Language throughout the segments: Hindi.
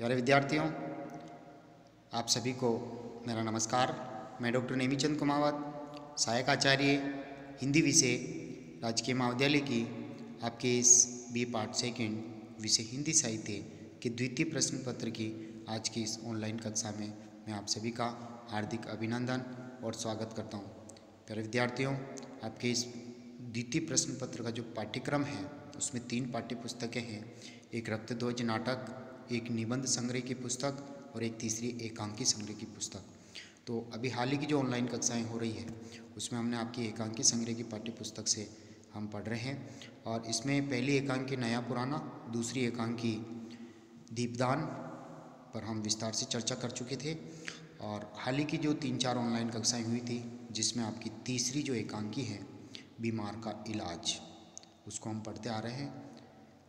प्यारे विद्यार्थियों, आप सभी को मेरा नमस्कार। मैं डॉक्टर नेमीचंद कुमावत, सहायक आचार्य हिंदी विषय, राजकीय महाविद्यालय की आपके इस बी पार्ट सेकंड विषय हिंदी साहित्य के द्वितीय प्रश्न पत्र की आज की इस ऑनलाइन कक्षा में मैं आप सभी का हार्दिक अभिनंदन और स्वागत करता हूं। प्यारे विद्यार्थियों, आपके इस द्वितीय प्रश्न पत्र का जो पाठ्यक्रम है उसमें 3 पाठ्य पुस्तकें हैं। एक रक्तध्वज नाटक, एक निबंध संग्रह की पुस्तक और एक तीसरी एकांकी संग्रह की पुस्तक। तो अभी हाल ही की जो ऑनलाइन कक्षाएं हो रही है उसमें हमने आपकी एकांकी संग्रह की पाठ्य पुस्तक से हम पढ़ रहे हैं और इसमें पहली एकांकी नया पुराना, दूसरी एकांकी दीपदान पर हम विस्तार से चर्चा कर चुके थे। और हाल ही की जो 3-4 ऑनलाइन कक्षाएं हुई थी जिसमें आपकी तीसरी जो एकांकी है बीमार का इलाज, उसको हम पढ़ते आ रहे हैं।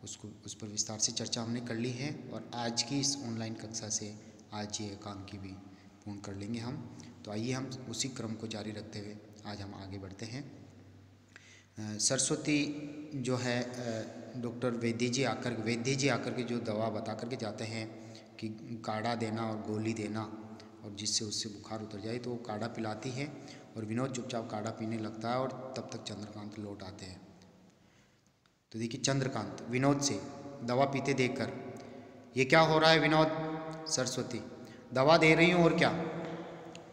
उस पर विस्तार से चर्चा हमने कर ली है और आज की इस ऑनलाइन कक्षा से आज ये एकांकी भी पूर्ण कर लेंगे हम। तो आइए हम उसी क्रम को जारी रखते हुए आज हम आगे बढ़ते हैं। सरस्वती जो है डॉक्टर वैद्य जी आकर के जो दवा बता करके जाते हैं कि काढ़ा देना और गोली देना और जिससे उससे बुखार उतर जाए, तो वो काढ़ा पिलाती है और विनोद चुपचाप काढ़ा पीने लगता है और तब तक चंद्रकांत लौट आते हैं। तो देखिए, चंद्रकांत विनोद से दवा पीते देखकर, ये क्या हो रहा है विनोद? सरस्वती, दवा दे रही हूँ और क्या?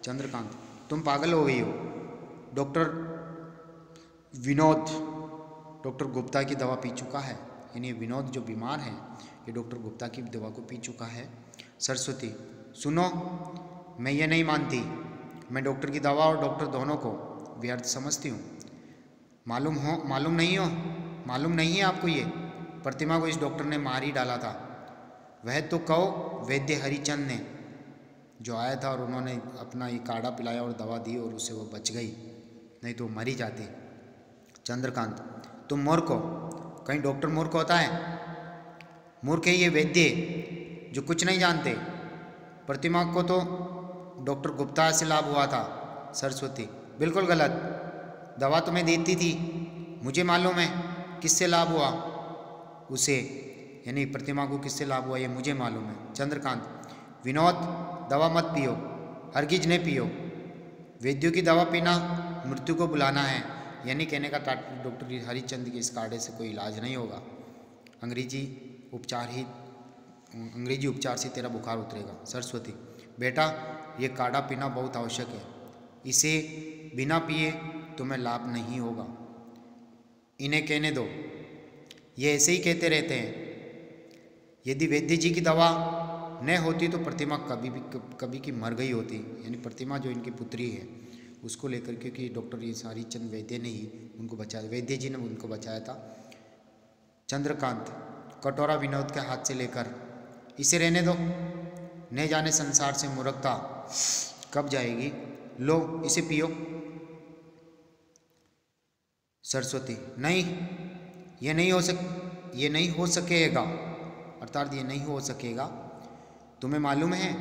चंद्रकांत, तुम पागल हो गई हो। डॉक्टर विनोद डॉक्टर गुप्ता की दवा पी चुका है, यानी विनोद जो बीमार है ये डॉक्टर गुप्ता की दवा को पी चुका है। सरस्वती, सुनो, मैं ये नहीं मानती। मैं डॉक्टर की दवा और डॉक्टर दोनों को व्यर्थ समझती हूँ। मालूम नहीं है आपको? ये प्रतिमा को इस डॉक्टर ने मार ही डाला था। वह तो कहो वैद्य हरिचंद ने जो आया था और उन्होंने अपना ये काढ़ा पिलाया और दवा दी और उससे वो बच गई, नहीं तो मर ही जाती। चंद्रकांत, तुम मूर्ख हो। कहीं डॉक्टर मूर्ख होता है? मूर्ख है ये वैद्य जो कुछ नहीं जानते। प्रतिमा को तो डॉक्टर गुप्ता से लाभ हुआ था। सरस्वती, बिल्कुल गलत। दवा तुम्हें देती थी, मुझे मालूम है किससे लाभ हुआ उसे, यानी प्रतिमा को किससे लाभ हुआ ये मुझे मालूम है। चंद्रकांत, विनोद दवा मत पियो, हरगिज नहीं पियो। वैद्यों की दवा पीना मृत्यु को बुलाना है, यानी कहने का तात्पर्य डॉक्टर हरिचंद के इस काढ़े से कोई इलाज नहीं होगा। अंग्रेजी उपचार से तेरा बुखार उतरेगा। सरस्वती, बेटा ये काढ़ा पीना बहुत आवश्यक है, इसे बिना पिए तुम्हें लाभ नहीं होगा। इन्हें कहने दो, ये ऐसे ही कहते रहते हैं। यदि वैद्य जी की दवा न होती तो प्रतिमा कभी की मर गई होती, यानी प्रतिमा जो इनकी पुत्री है उसको लेकर, क्योंकि डॉक्टर हरिचंद वैद्य ने ही उनको बचाया, वैद्य जी ने उनको बचाया था। चंद्रकांत, कटोरा विनोद के हाथ से लेकर, इसे रहने दो, न जाने संसार से मूर्खता कब जाएगी। लो इसे पियो। सरस्वती, नहीं, ये नहीं हो सकेगा, अर्थात ये नहीं हो सकेगा। तुम्हें मालूम है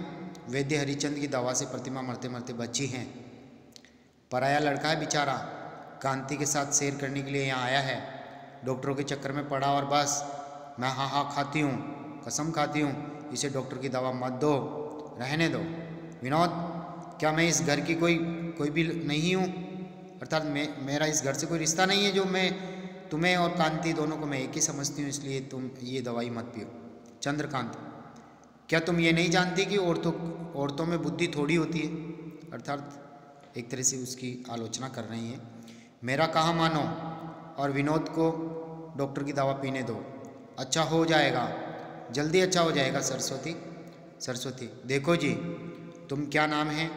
वैद्य हरिचंद की दवा से प्रतिमा मरते मरते बची हैं। पराया लड़का है बेचारा, कांति के साथ सैर करने के लिए यहाँ आया है, डॉक्टरों के चक्कर में पड़ा और बस मैं हाँ खाती हूँ, कसम खाती हूँ, इसे डॉक्टर की दवा मत दो, रहने दो। विनोद, क्या मैं इस घर की कोई भी नहीं हूँ? अर्थात मेरा इस घर से कोई रिश्ता नहीं है जो मैं तुम्हें और कांति दोनों को मैं एक ही समझती हूँ, इसलिए तुम ये दवाई मत पियो। चंद्रकांत, क्या तुम ये नहीं जानती कि औरतों में बुद्धि थोड़ी होती है? अर्थात एक तरह से उसकी आलोचना कर रही है। मेरा कहा मानो और विनोद को डॉक्टर की दवा पीने दो, अच्छा हो जाएगा, जल्दी अच्छा हो जाएगा। सरस्वती, देखो जी, तुम क्या नाम है,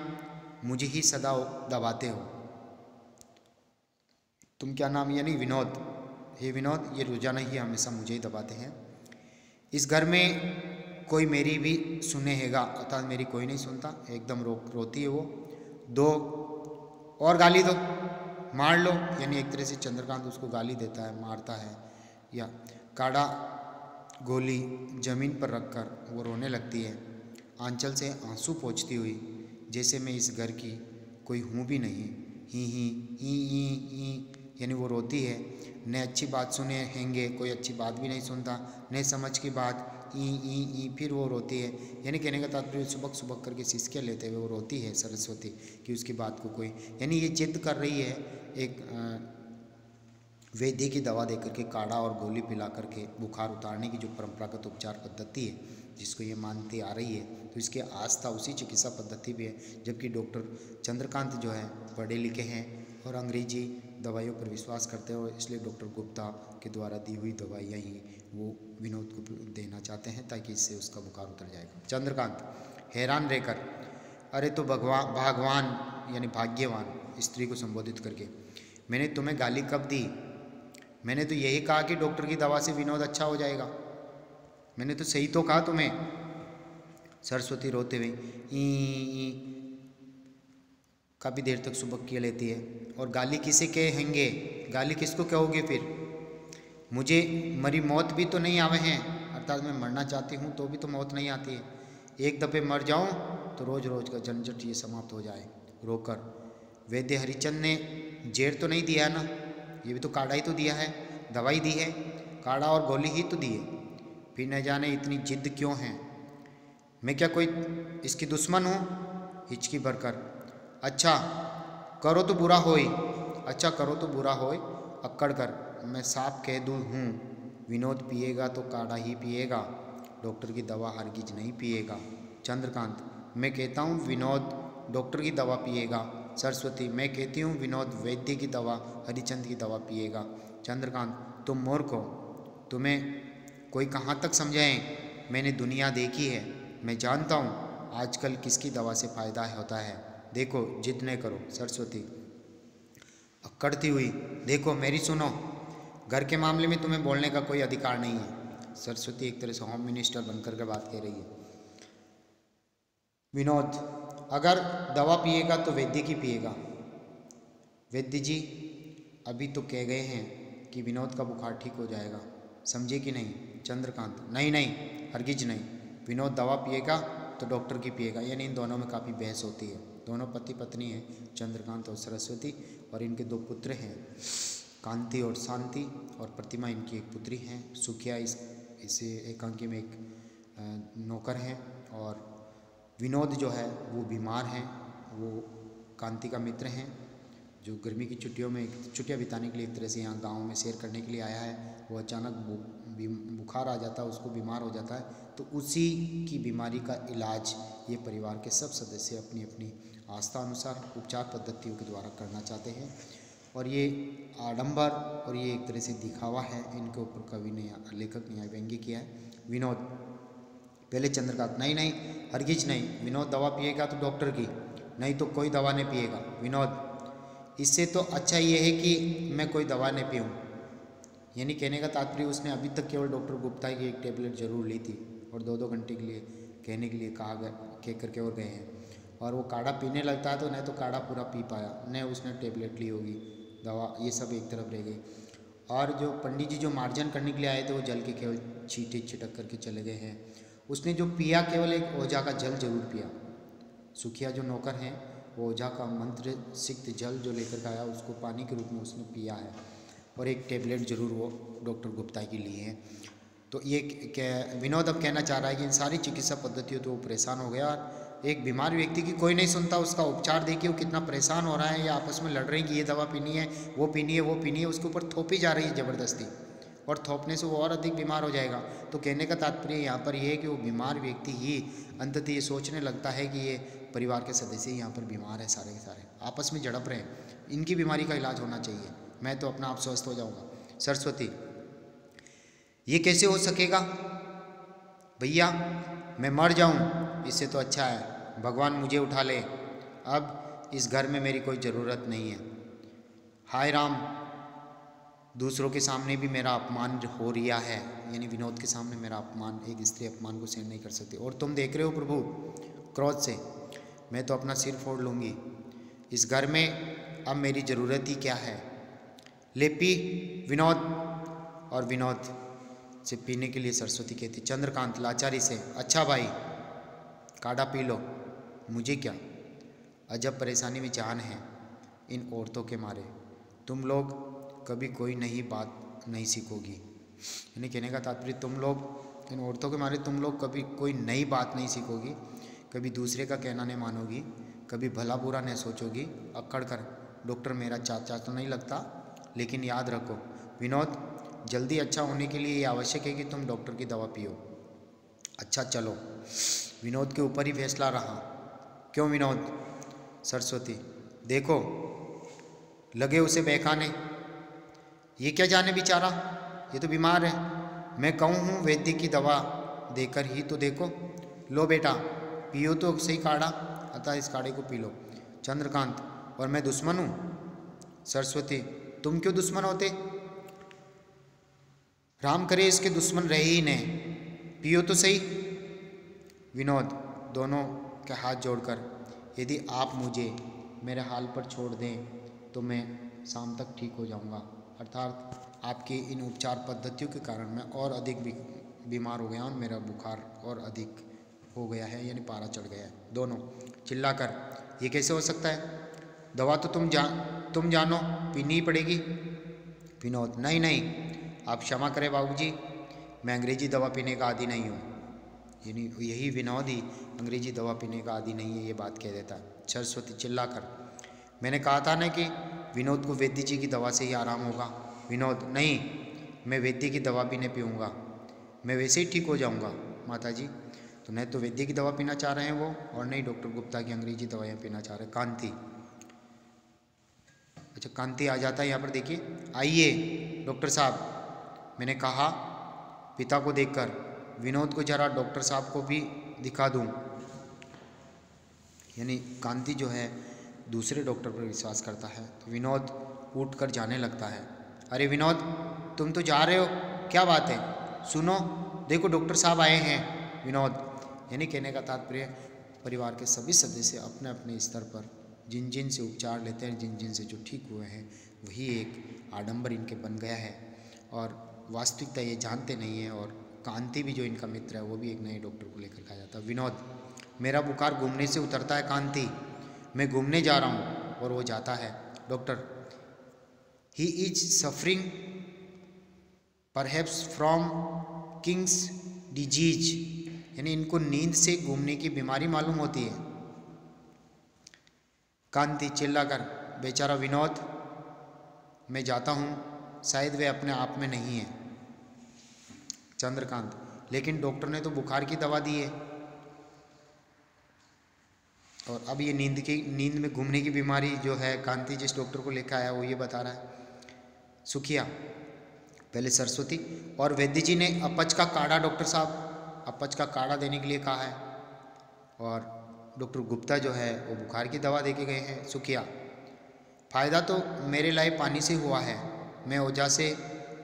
मुझे ही सदा दबाते हो। तुम क्या नाम, यानी विनोद। हे विनोद, ये रोजाना ही हमेशा मुझे ही दबाते हैं। इस घर में कोई मेरी भी सुनेगा, अर्थात मेरी कोई नहीं सुनता, एकदम रोती है वो। दो और गाली दो, मार लो, यानी एक तरह से चंद्रकांत उसको गाली देता है, मारता है। या काढ़ा गोली जमीन पर रखकर वो रोने लगती है, आंचल से आंसू पोंछती हुई, जैसे मैं इस घर की कोई हूँ भी नहीं। ही यानी वो रोती है। न अच्छी बात सुने हैंगे, कोई अच्छी बात भी नहीं सुनता, न समझ की बात, ई फिर वो रोती है। यानी कहने का तात्पर्य सुबक सुबक करके सिसके लेते हुए वो रोती है सरस्वती कि उसकी बात को कोई, यानी ये जिद कर रही है एक वैद्य की दवा दे करके, काढ़ा और गोली पिला करके बुखार उतारने की जो परंपरागत उपचार पद्धति है जिसको ये मानती आ रही है, तो इसकी आस्था उसी चिकित्सा पद्धति भी है। जबकि डॉक्टर चंद्रकांत जो है पढ़े लिखे हैं और अंग्रेजी दवाइयों पर विश्वास करते हैं, और इसलिए डॉक्टर गुप्ता के द्वारा दी हुई दवाइयाँ ही वो विनोद को देना चाहते हैं ताकि इससे उसका बुखार उतर जाएगा। चंद्रकांत हैरान रहकर, अरे तो भगवान यानी भाग्यवान स्त्री को संबोधित करके, मैंने तुम्हें गाली कब दी? मैंने तो यही कहा कि डॉक्टर की दवा से विनोद अच्छा हो जाएगा, मैंने तो सही तो कहा तुम्हें। सरस्वती रोते हुए ई काफ़ी देर तक सुबक किए लेती है। और गाली किसे कहेंगे, गाली किसको कहोगे फिर? मुझे मरी मौत भी तो नहीं आवे हैं, अर्थात मैं मरना चाहती हूँ तो भी तो मौत नहीं आती है। एक दफ़े मर जाऊँ तो रोज़ रोज़ का झंझट ये समाप्त हो जाए। रोकर, वैद्य हरिचंद ने जेर तो नहीं दिया ना, ये भी तो काढ़ा ही तो दिया है, दवाई दी है, काढ़ा और गोली ही तो दी है, फिर न जाने इतनी जिद क्यों है? मैं क्या कोई इसकी दुश्मन हूँ? हिचकी भरकर, अच्छा करो तो बुरा होई, अच्छा करो तो बुरा होए, अक्कड़ कर, मैं साफ कह दूँ हूँ, विनोद पिएगा तो काढ़ा ही पिएगा, डॉक्टर की दवा हरगिज नहीं पिएगा। चंद्रकांत, मैं कहता हूँ विनोद डॉक्टर की दवा पिएगा। सरस्वती, मैं कहती हूँ विनोद वैद्य की दवा, हरिचंद की दवा पिएगा। चंद्रकांत, तुम मूर्ख हो, तुम्हें कोई कहाँ तक समझाएं? मैंने दुनिया देखी है, मैं जानता हूँ आजकल किसकी दवा से फ़ायदा होता है। देखो जिद न करो। सरस्वती अक्कड़ती हुई, देखो मेरी सुनो, घर के मामले में तुम्हें बोलने का कोई अधिकार नहीं है। सरस्वती एक तरह से होम मिनिस्टर बनकर के बात कह रही है। विनोद अगर दवा पिएगा तो वैद्य की पिएगा। वैद्य जी अभी तो कह गए हैं कि विनोद का बुखार ठीक हो जाएगा, समझे कि नहीं? चंद्रकांत, नहीं नहीं हरगिज नहीं, विनोद दवा पिएगा तो डॉक्टर की पिएगा। यानी इन दोनों में काफ़ी बहस होती है। दोनों पति पत्नी हैं, चंद्रकांत और सरस्वती, और इनके दो पुत्र हैं, कांति और शांति, और प्रतिमा इनकी एक पुत्री हैं। सुखिया इसे एकांकी में एक नौकर हैं, और विनोद जो है वो बीमार हैं, वो कांति का मित्र हैं जो गर्मी की छुट्टियों में छुट्टियाँ बिताने के लिए एक तरह से यहाँ गांव में सैर करने के लिए आया है। वो अचानक बुखार आ जाता है, उसको बीमार हो जाता है, तो उसी की बीमारी का इलाज ये परिवार के सब सदस्य अपनी अपनी आस्था अनुसार उपचार पद्धतियों के द्वारा करना चाहते हैं। और ये आडंबर और ये एक तरह से दिखावा है, इनके ऊपर कवि ने लेखक ने व्यंग्य किया है। विनोद पहले चंद्रकांत, नहीं नहीं हरगिज नहीं, विनोद दवा पिएगा तो डॉक्टर की, नहीं तो कोई दवा नहीं पिएगा। विनोद इससे तो अच्छा ये है कि मैं कोई दवा नहीं पीऊँ। यानी कहने का तात्पर्य उसने अभी तक केवल डॉक्टर गुप्ता की एक टेबलेट जरूर ली थी, और 2-2 घंटे के लिए कहने के लिए कहा गया, कह करके और गए हैं। और वो काढ़ा पीने लगता है तो न तो काढ़ा पूरा पी पाया, न उसने टेबलेट ली होगी दवा, ये सब एक तरफ रह गई। और जो पंडित जी जो मार्जन करने के लिए आए थे वो जल के केवल छींटे छिटक करके चले गए हैं। उसने जो पिया केवल एक ओझा का जल जरूर पिया। सुखिया जो नौकर हैं वो ओझा का मंत्र सिक्त जल जो लेकर आया उसको पानी के रूप में उसने पिया है, और एक टेबलेट जरूर वो डॉक्टर गुप्ता की ली है। तो ये विनोद अब कहना चाह रहा है कि इन सारी चिकित्सा पद्धतियों तो वो परेशान हो गया, और एक बीमार व्यक्ति की कोई नहीं सुनता, उसका उपचार देखिए वो कितना परेशान हो रहा है। ये आपस में लड़ रहे हैं कि ये दवा पीनी है, वो पीनी है, वो पीनी है, उसके ऊपर थोपी जा रही है ज़बरदस्ती, और थोपने से वो और अधिक बीमार हो जाएगा। तो कहने का तात्पर्य यहाँ पर ये है कि वो बीमार व्यक्ति ही अंततः ये सोचने लगता है कि ये परिवार के सदस्य यहाँ पर बीमार है, सारे के सारे आपस में झड़प रहे हैं, इनकी बीमारी का इलाज होना चाहिए, मैं तो अपना आप स्वस्थ हो जाऊँगा। सरस्वती, ये कैसे हो सकेगा भैया, मैं मर जाऊँ इससे तो अच्छा है भगवान मुझे उठा ले, अब इस घर में मेरी कोई ज़रूरत नहीं है। हाय राम, दूसरों के सामने भी मेरा अपमान हो रिया है, यानी विनोद के सामने मेरा अपमान, एक स्त्री अपमान को सहन नहीं कर सकती, और तुम देख रहे हो प्रभु क्रोध से, मैं तो अपना सिर फोड़ लूँगी, इस घर में अब मेरी ज़रूरत ही क्या है। ले पी विनोद, और विनोद से पीने के लिए सरस्वती कहती। चंद्रकांत लाचारी से, अच्छा भाई काढ़ा पी लो, मुझे क्या, अजब परेशानी में जान है इन औरतों के मारे, तुम लोग कभी कोई नई बात नहीं सीखोगी। यानी कहने का तात्पर्य तुम लोग इन औरतों के मारे तुम लोग कभी कोई नई बात नहीं सीखोगी, कभी दूसरे का कहना नहीं मानोगी, कभी भला बुरा नहीं सोचोगी। अक्कड़ कर, डॉक्टर मेरा चाचा तो नहीं लगता, लेकिन याद रखो विनोद, जल्दी अच्छा होने के लिए ये आवश्यक है कि तुम डॉक्टर की दवा पियो। अच्छा चलो, विनोद के ऊपर ही फैसला रहा। क्यों विनोद? सरस्वती, देखो लगे उसे बहकाने, ये क्या जाने बेचारा, ये तो बीमार है। मैं कहूँ हूँ वैद्य की दवा देकर ही तो देखो। लो बेटा पियो तो सही काढ़ा, अतः इस काढ़े को पी लो। चंद्रकांत, और मैं दुश्मन हूँ? सरस्वती, तुम क्यों दुश्मन होते? राम करे इसके दुश्मन रहे ही नहीं, पियो तो सही। विनोद दोनों के हाथ जोड़कर, यदि आप मुझे मेरे हाल पर छोड़ दें तो मैं शाम तक ठीक हो जाऊंगा। अर्थात आपकी इन उपचार पद्धतियों के कारण मैं और अधिक बीमार हो गया हूँ, मेरा बुखार और अधिक हो गया है, यानी पारा चढ़ गया है। दोनों चिल्लाकर, ये कैसे हो सकता है? दवा तो तुम जानो, पीनी ही पड़ेगी। विनोद, नहीं नहीं, आप क्षमा करें बाबूजी, मैं अंग्रेजी दवा पीने का आदी नहीं हूँ। यानी यही विनोद ही अंग्रेजी दवा पीने का आदी नहीं है, ये बात कह देता है। सरस्वती चिल्लाकर, मैंने कहा था ना कि विनोद को वैद्य जी की दवा से ही आराम होगा। विनोद, नहीं, मैं वैद्य की दवा भी नहीं पीऊँगा, मैं वैसे ही ठीक हो जाऊँगा। माता जी, तो नहीं तो वैद्य की दवा पीना चाह रहे हैं वो, और नहीं डॉक्टर गुप्ता की अंग्रेजी दवाइयाँ पीना चाह रहे हैं। कांति, अच्छा कांति आ जाता है यहाँ पर, देखिए। आइए डॉक्टर साहब, मैंने कहा पिता को देखकर, विनोद को जरा डॉक्टर साहब को भी दिखा दूं। यानी कांति जो है दूसरे डॉक्टर पर विश्वास करता है, तो विनोद उठकर जाने लगता है। अरे विनोद, तुम तो जा रहे हो, क्या बात है? सुनो, देखो डॉक्टर साहब आए हैं। विनोद, यानी कहने का तात्पर्य परिवार के सभी सदस्य अपने अपने स्तर पर जिन जिन से उपचार लेते हैं, जिन जिन से जो ठीक हुए हैं, वही एक आडंबर इनके बन गया है, और वास्तविकता ये जानते नहीं है। और कांति भी जो इनका मित्र है वो भी एक नए डॉक्टर को लेकर के आ जाता है। विनोद, मेरा बुखार घूमने से उतरता है कांति, मैं घूमने जा रहा हूँ। और वो जाता है। Doctor, he is suffering perhaps from Kings disease, यानी इनको नींद से घूमने की बीमारी मालूम होती है। कांति चिल्लाकर, बेचारा विनोद, मैं जाता हूँ, शायद वे अपने आप में नहीं है। चंद्रकांत, लेकिन डॉक्टर ने तो बुखार की दवा दी है, और अब ये नींद में घूमने की बीमारी जो है कांति जिस डॉक्टर को लेकर आया वो ये बता रहा है। सुखिया, पहले सरस्वती, और वैद्य जी ने अपच का काढ़ा, डॉक्टर साहब अपच का काढ़ा देने के लिए कहा है, और डॉक्टर गुप्ता जो है वो बुखार की दवा दे के गए हैं। सुखिया, फ़ायदा तो मेरे लाए पानी से हुआ है, मैं ओझा से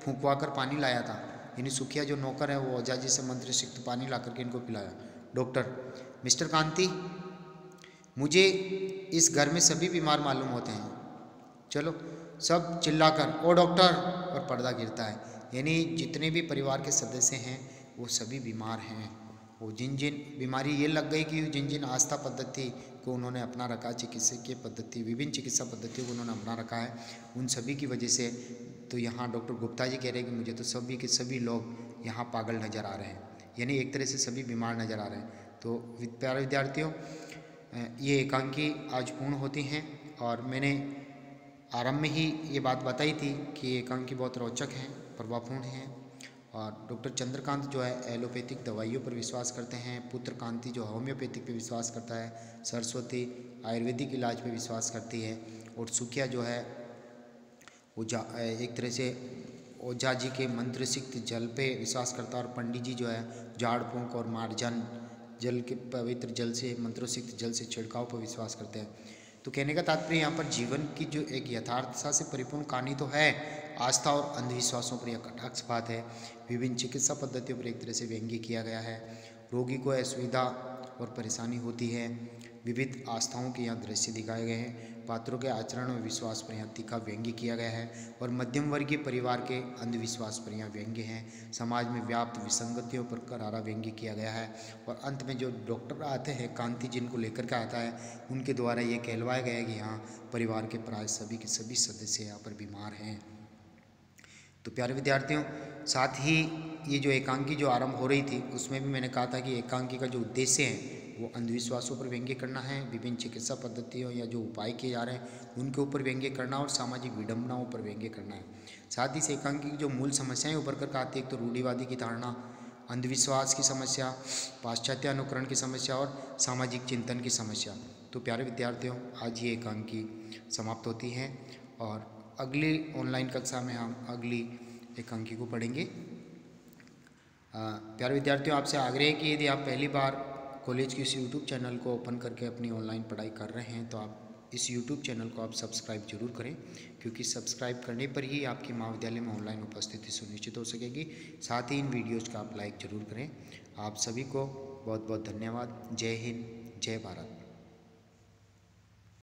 फूंकवा कर पानी लाया था। यानी सुखिया जो नौकर है वो ओझा जी से मंत्र सिक्त पानी ला करके इनको पिलाया। डॉक्टर, मिस्टर कांति, मुझे इस घर में सभी बीमार मालूम होते हैं, चलो। सब चिल्लाकर, ओ डॉक्टर, और पर्दा गिरता है। यानी जितने भी परिवार के सदस्य हैं वो सभी बीमार हैं। वो जिन जिन बीमारी ये लग गई कि जिन जिन आस्था पद्धति को उन्होंने अपना रखा, चिकित्सकीय पद्धति, विभिन्न चिकित्सा पद्धतियों को उन्होंने अपना रखा है, उन सभी की वजह से तो यहाँ डॉक्टर गुप्ता जी कह रहे हैं कि मुझे तो सभी के सभी लोग यहाँ पागल नज़र आ रहे हैं, यानी एक तरह से सभी बीमार नज़र आ रहे हैं। तो प्यारे विद्यार्थियों, ये एकांकी आज पूर्ण होती हैं, और मैंने आरंभ में ही ये बात बताई थी कि एकांकी बहुत रोचक हैं, प्रभावपूर्ण हैं। और डॉक्टर चंद्रकांत जो है एलोपैथिक दवाइयों पर विश्वास करते हैं, पुत्र कांति जो होम्योपैथिक पे विश्वास करता है, सरस्वती आयुर्वेदिक इलाज पे विश्वास करती है, और सुखिया जो है वो एक तरह से ओझा जी के मंत्र सिक्त जल पे विश्वास करता है, और पंडित जी जो है झाड़ फूंक और मार्जन जल के पवित्र जल से, मंत्रोसिक्त जल से छिड़काव पर विश्वास करते हैं। तो कहने का तात्पर्य यहाँ पर जीवन की जो एक यथार्थता से परिपूर्ण कहानी तो है, आस्था और अंधविश्वासों पर यह कटाक्षपात है, विभिन्न चिकित्सा पद्धतियों पर एक तरह से व्यंग्य किया गया है, रोगी को असुविधा और परेशानी होती है, विविध आस्थाओं के यहाँ दृश्य दिखाए गए हैं, पात्रों के आचरण और विश्वास पर यहाँ तीखा व्यंग्य किया गया है, और मध्यम वर्गीय परिवार के अंधविश्वास पर यहाँ व्यंग्य हैं, समाज में व्याप्त विसंगतियों पर करारा व्यंग्य किया गया है, और अंत में जो डॉक्टर आते हैं कांति जिनको लेकर के आता है, उनके द्वारा ये कहलवाया गया है कि यहाँ परिवार के प्राय सभी के सभी सदस्य यहाँ पर बीमार हैं। तो प्यारे विद्यार्थियों, साथ ही ये जो एकांकी जो आरंभ हो रही थी उसमें भी मैंने कहा था कि एकांकी का जो उद्देश्य है वो अंधविश्वासों पर व्यंग्य करना है, विभिन्न चिकित्सा पद्धतियों या जो उपाय किए जा रहे हैं उनके ऊपर व्यंग्य करना और सामाजिक विडंबनाओं पर व्यंग्य करना है। साथ ही इस एकांकी की जो मूल समस्याएं उभर कर आती है, एक तो रूढ़िवादी की धारणा, अंधविश्वास की समस्या, पाश्चात्य अनुकरण की समस्या और सामाजिक चिंतन की समस्या। तो प्यारे विद्यार्थियों, आज ये एकांकी समाप्त होती है और अगली ऑनलाइन कक्षा में हम अगली एकांकी को पढ़ेंगे। प्यारे विद्यार्थियों, आपसे आग्रह है कि यदि आप पहली बार कॉलेज के इस यूट्यूब चैनल को ओपन करके अपनी ऑनलाइन पढ़ाई कर रहे हैं तो आप इस यूट्यूब चैनल को आप सब्सक्राइब जरूर करें, क्योंकि सब्सक्राइब करने पर ही आपकी महाविद्यालय में ऑनलाइन उपस्थिति सुनिश्चित हो सकेगी। साथ ही इन वीडियोज़ का आप लाइक जरूर करें। आप सभी को बहुत बहुत धन्यवाद। जय हिंद, जय भारत।